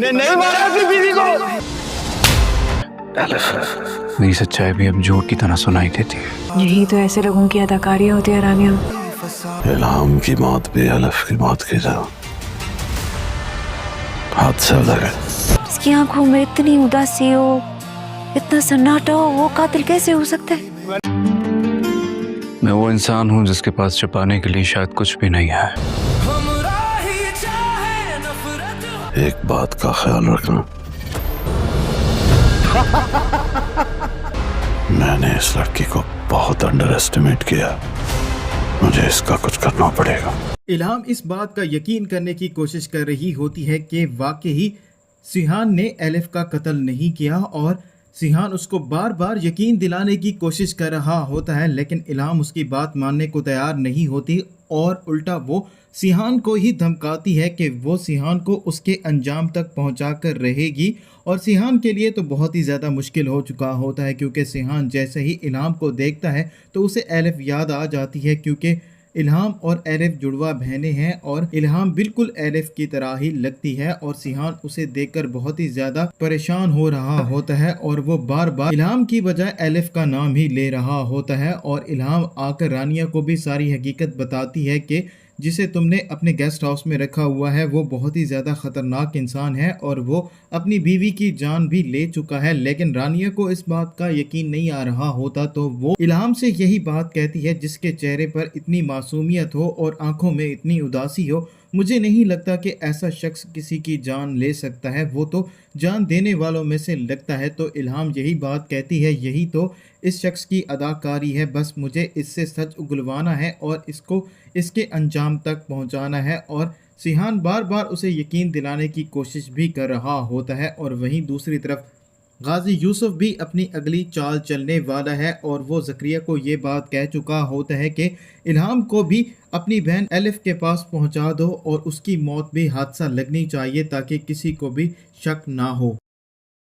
ने नहीं मारा अपनी बीवी को। मेरी सच्चाई भी अब झूठ की तरह सुनाई देती है। यही तो ऐसे लोगों की अदाकारी होती है रानिया। इल्हाम की मौत भी अलफ की मौत की तरह हादसा लगा। इसकी आंखों में इतनी उदासी हो, इतना सन्नाटा हो, वो कातिल कैसे हो सकता है? मैं वो इंसान हूँ जिसके पास छुपाने के लिए शायद कुछ भी नहीं है। एक बात का ख्याल रखना, मैंने इस लड़की को बहुत अंडर एस्टिमेट किया। मुझे इसका कुछ करना पड़ेगा। इल्हाम इस बात का यकीन करने की कोशिश कर रही होती है कि वाकई सिहान ने एलिफ का कत्ल नहीं किया, और सिहान उसको बार बार यकीन दिलाने की कोशिश कर रहा होता है, लेकिन इल्हाम उसकी बात मानने को तैयार नहीं होती और उल्टा वो सिहान को ही धमकाती है कि वो सिहान को उसके अंजाम तक पहुंचा कर रहेगी। और सिहान के लिए तो बहुत ही ज़्यादा मुश्किल हो चुका होता है, क्योंकि सिहान जैसे ही इल्हाम को देखता है तो उसे एलिफ याद आ जाती है, क्योंकि इल्हाम और एलिफ जुड़वा बहनें हैं और इल्हाम बिल्कुल एलिफ की तरह ही लगती है। और सिहान उसे देखकर बहुत ही ज़्यादा परेशान हो रहा होता है और वो बार बार इल्हाम की बजाय एलिफ का नाम ही ले रहा होता है। और इल्हाम आकर रानिया को भी सारी हकीकत बताती है कि जिसे तुमने अपने गेस्ट हाउस में रखा हुआ है वो बहुत ही ज़्यादा ख़तरनाक इंसान है और वो अपनी बीवी की जान भी ले चुका है। लेकिन रानिया को इस बात का यकीन नहीं आ रहा होता, तो वो इल्हाम से यही बात कहती है जिसके चेहरे पर इतनी मासूमियत हो और आंखों में इतनी उदासी हो। मुझे नहीं लगता कि ऐसा शख्स किसी की जान ले सकता है, वो तो जान देने वालों में से लगता है। तो इल्हाम यही बात कहती है, यही तो इस शख्स की अदाकारी है, बस मुझे इससे सच उगलवाना है और इसको इसके अंजाम तक पहुंचाना है। और सिहान बार बार उसे यकीन दिलाने की कोशिश भी कर रहा होता है। और वहीं दूसरी तरफ गाजी यूसुफ भी अपनी अगली चाल चलने वाला है और वो ज़करिया को ये बात कह चुका होता है कि इल्हाम को भी अपनी बहन एलिफ के पास पहुंचा दो और उसकी मौत भी हादसा लगनी चाहिए ताकि किसी को भी शक ना हो।